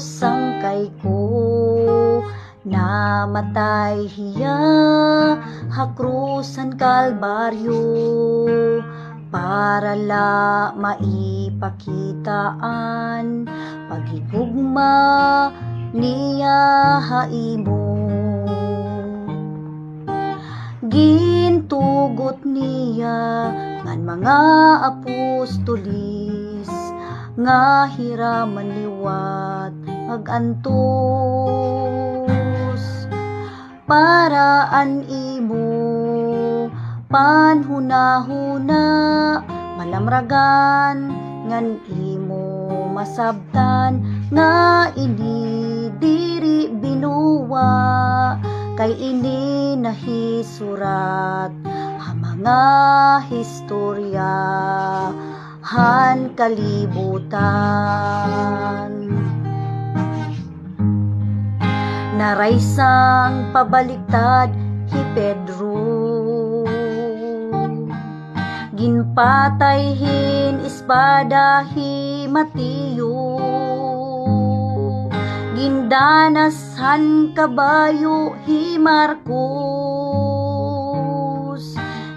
sangkay ko, namatay hiya hakrusan kalbaryo, para la maipakitaan paghigugma niya haimo. Gintugot niya ngan mga apostolis, nga hiraman liwat magantos, paraan imo panhunahuna malamragan, ngan imo masabtan nga ini diri binuwa, kay ini nahisurat ha mga historya han kalibutan. Naraysang pabaliktad hi Pedro, ginpatay hin espada hi Mateo, gindanasan kabayo hi Marcos,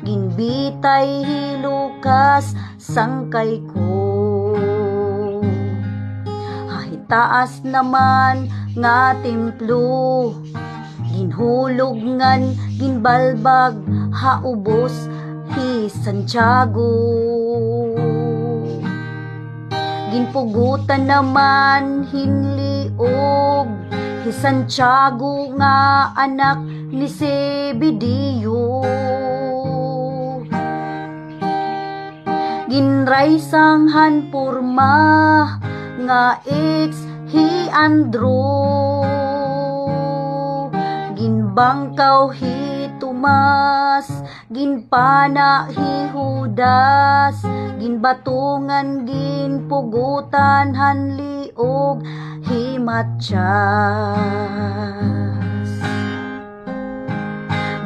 ginbitay hi Lucas sangkay ko, hahitaas naman nga templo, ginhulog ngan ginbalbag haubos hi Santiago, ginpugutan naman hinliog hi Santiago nga anak ni Zebedeo, ginraysang han purma nga ex hi Andrew, ginbangkaw hi Tomas, ginpana hi Judas, ginbatungan ginpugutan han liog hi Matyas,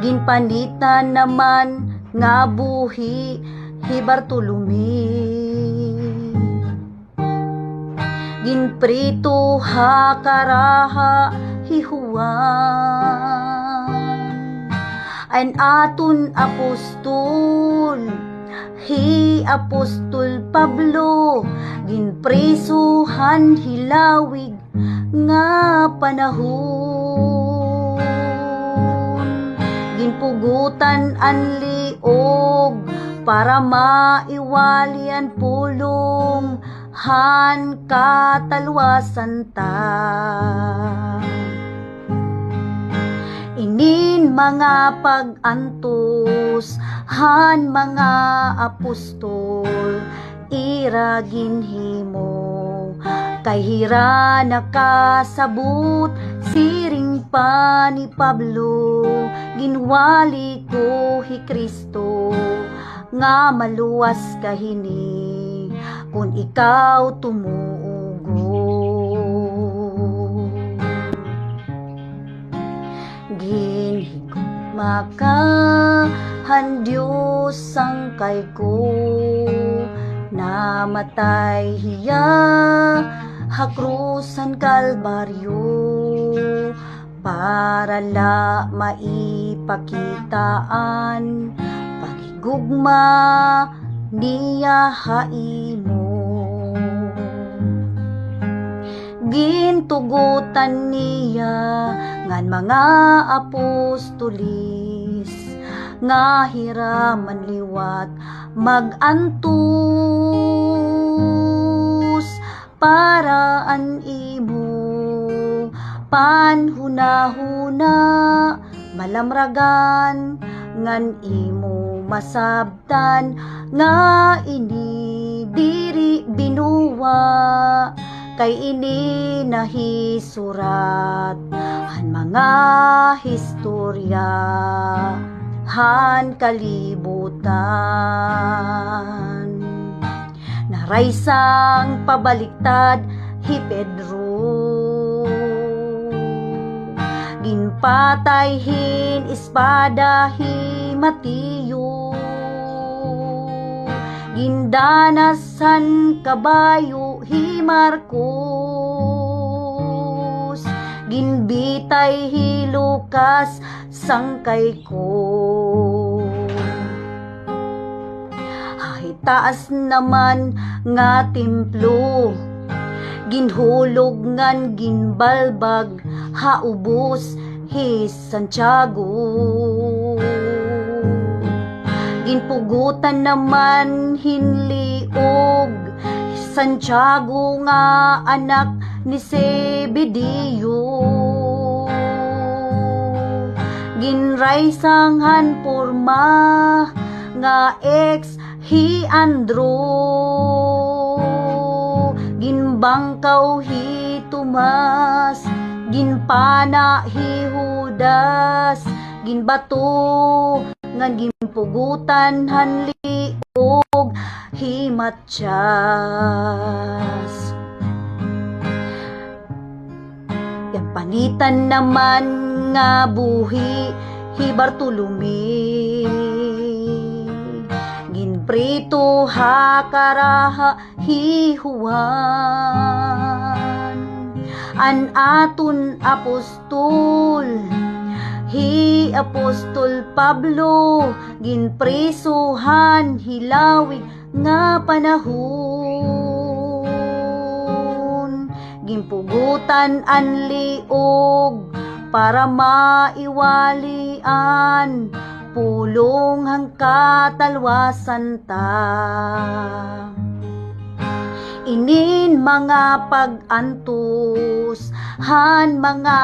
ginpanitan naman nga buhi hi Bartolome, ginprito ha karaha hi Juan, an aton apostol hi Apostol Pablo, ginprisuhan hilawig nga panahon, ginpugutan an liog para maiwalian pulong han katalwasan ta. Inin mga pagantos han mga apostol, iragin himo kay hira nakasabot siring pa ni Pablo, ginwali ko hi Kristo nga maluwas kahini kung ikaw tumugo. Ginhigugma ka han Diyos sangkay ko, namatay hiya hakrusan kalbaryo, para la maipakitaan paghigugma niya haimo. Gintugutan niya ngan mga apostolis, nga hiraman liwat magantos, paraan imo panhunahuna malamragan, ngan imo masabtan nga ini diri binuwa, kay ini nahisurat han mga historya han kalibutan. Naraysang pabaliktad hi Pedro, ginpatay hin espada hi Mateo, gindanasan kabayo hi Marcos, ginbitay hilukas sangkay ko. Ay taas naman nga templo, ginhulog ngan ginbalbag, haubos hi Santiago. Ginpugutan naman hinliog, Santiago nga anak ni Zebedeo. Ginraysanghan porma nga ex hi Andrew, ginbangkaw hi Tomas, ginpana hi Judas, ginbato ngan ginpugutan hanliog hi Matyas. Yan panitan naman nga buhi hi Bartolome, ginprito hakaraha hi Juan, an aton apostol hi Apostol Pablo, ginpresohan hilawig nga panahon, ginpugutan anliog para maiwalian pulong hang katalwasan ta. Inin mga pag-antos han mga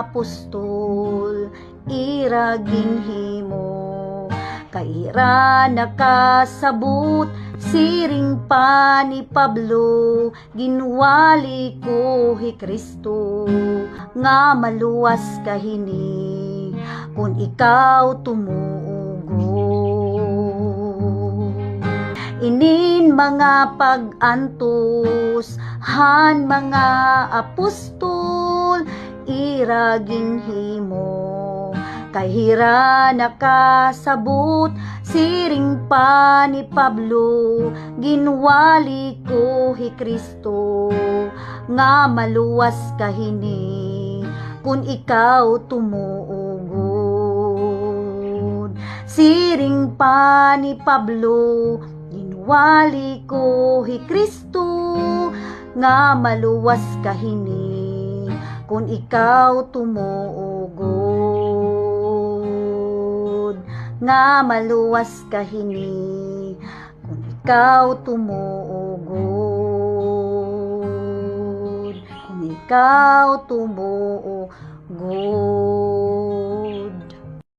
apostol, ira ginhimo kaira nakasabot, siring pa ni Pablo, ginwali ko hi Kristo, nga maluwas kahini kung ikaw tumugo. Inin mga pag-antos han mga apostol, ira ginhimo kahira nakasabot, siring pa ni Pablo, ginwali ko hi Kristo, nga maluwas kahini kung ikaw tumuugod. Siring pa ni Pablo, ginwali ko hi Kristo, nga maluwas kahini kung ikaw tumuugod, nga maluwas kahini kung ikaw tumuugod, kung ikaw tumuugod.